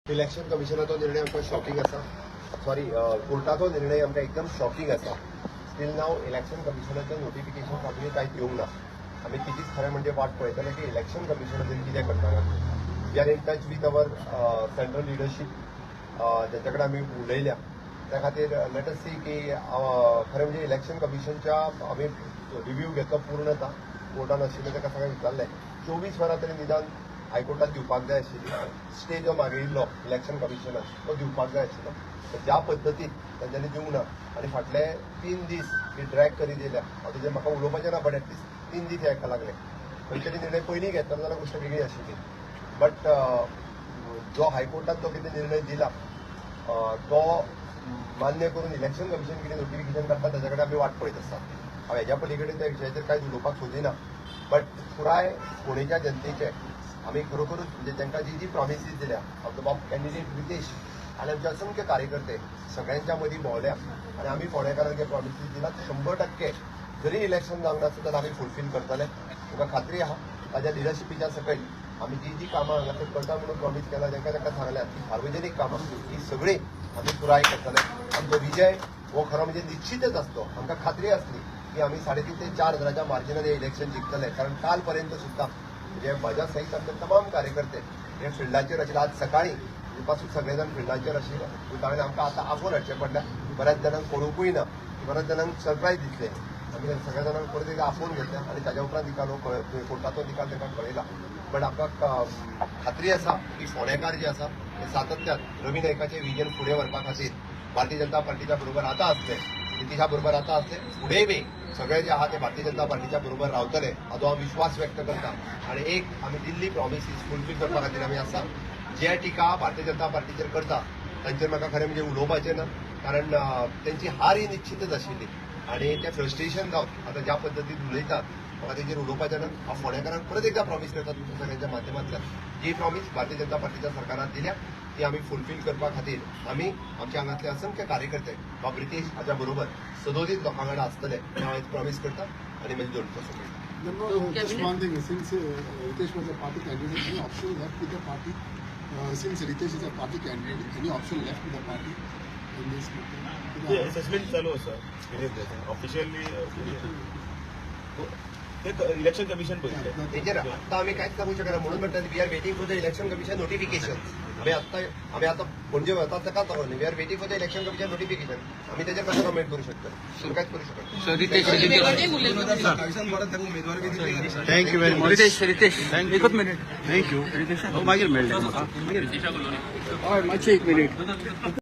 Election कमिशनाचो निर्णय आमकां shocking आसा. सॉरी, कोर्टाचो निर्णय आमकां एकदम शॉकिंग आसा. स्टील नाव इलेक्शन कमिशनाचें नोटिफिकेशन आमी कांयच येवंक ना. आमी तिचीच खरें म्हणजे वाट पळयतले की इलेक्शन कमिशन कितें करता. We are in touch with our central leadership, ज्याच्या कडेन आमी उलयल्या. त्या खातीर लेट अस सी की खरें म्हणजे इलेक्शन कमिशनच्या आमी रिव्ह्यू घेतलो पूर्णता. कोर्टान आशिल्लें ताका सगळें विचारलें. 24 वरां तरी निदान हायकोर्टात दिवपाक जाय आशिल्ली. स्टे जो मागयिल्लो इलेक्शन कमिशनान तो दिवपाक जाय आशिल्लो. ज्या पद्दतीन तांच्यांनी दिवंक ना आनी फाटले 3 दीस ही ड्रॅग करीत येयल्या. हांव तेजेर म्हाका उलोवपाचें ना, बट एटलिस्ट 3 दीस हेका लागले. खंय तरी निर्णय पयलीं घेतलो जाल्यार गोश्ट वेगळी आशिल्ली. बट जो हायकोर्टान तो कितें निर्णय दिला तो मान्य करून इलेक्शन कमिशन कितें नोटिफिकेशन काडटा ताच्या कडेन आमी वाट पळयत आसा. हांव हेज्या पलीकडे त्या विशयाचेर कांयच उलोवपाक सोदिना. बट पुराय फोंडेच्या जनतेचे आमी खरोखरूच म्हणजे तांकां जी प्रॉमिसीस दिल्या ऑफ द बाब कॅन्डिडेट रितेश आनी आमचे असंख्य कार्यकर्ते सगळ्यांच्या मदीं भोंवल्या आनी आमी फोंडेकारांक जे प्रॉमिसीस दिल्यात 100% जरी इलेक्शन जावंक नासलें जाल्यार आमी फुलफील करतले. म्हाका खात्री आहा ताज्या लिडरशिपीच्या सकयल आमी जी कामां हांगासर करता म्हणून प्रॉमीस केला, जांकां सांगल्यात ती सार्वजनीक कामां ही सगळीं आमी पुराय करतले. आमचो विजय हो खरो म्हणजे निश्चितच आसलो. आमकां खात्री आसली की आमी 3.5 ते 4 हजाराच्या मार्जिनान हे इलेक्शन जिखतले. कारण काल पर्यंत सुद्धा म्हणजे म्हज्या सहित आमचे तमाम कार्यकर्ते हे फिल्डाचेर आशिल्ले. आज सकाळीं पासून सगळेजाण फिल्डाचेर आशिल्ले. कारण आमकां आतां आफोन हाडचें पडलें. बऱ्याच जाणांक कळूंकूय ना. बऱ्याच जाणांक सरप्रायज दिसले. आमी सगळ्या जाणांक परत एक आफोन घेतले आनी ताच्या उपरांत निकाल कोर्टाचो निकाल तांकां कळयला. बट आमकां खात्री आसा की फोंडेकार जे आसा ते सातत्यान रवी नायकाचें विजन फुडें व्हरपा खातीर भारतीय जनता पार्टीच्या बरोबर आतां आसले, नितीशा बरोबर आतां आसले, फुडेंय बी सगळे जे आहा ते भारतीय जनता पार्टीच्या बरोबर रावतले हाचो हांव विश्वास व्यक्त करता. आनी एक आमी दिल्ली प्रॉमिसीस फुलफील करपा खातीर आमी आसा. जे टिका भारतीय जनता पार्टीचेर करता तांचेर म्हाका खरें म्हणजे उलोवपाचें ना. कारण तेंची हार ही निश्चितच आशिल्ली आनी तें फ्रस्ट्रेशन जावन आतां ज्या पद्दतीन उलयतात म्हाका तेजेर उलोवपाचें ना. हांव फोंडेकारांक परत एकदा प्रॉमीस करता तुमच्या सगळ्यांच्या माध्यमांतल्यान जी प्रॉमीस भारतीय जनता पार्टीच्या सरकारान दिल्या ती आमी फुलफील करपा खातीर आमी आमच्या हांगातले असंख्य कार्यकर्ते बाब रितेश हाच्या बरोबर सदोदीत लोकां कडेन आसतले हांव एक प्रॉमीस करता आनी म्हाजी जोडतो सगळें. Just one thing, since Ritesh was a party candidate, any option left with the party? Since Ritesh is a party candidate, any option left with the party in this meeting? Assessment चालू आसा officially election commission बघितलं तेजेर आत्ता आमी कांयच सांगू शकना. म्हणून म्हणटा we are waiting for the election commission notification. आमी आतां म्हणजे वतात ताका सांगून we are waiting for the election commission notification. आमी तेजेर कसं कमेंट करू शकता? कांयच करू शकना. Thank you very much. रितेश एकच मिनिट. थँक्यू. रितेश मागीर मेळ्ळे. मातशें एक मिनिट.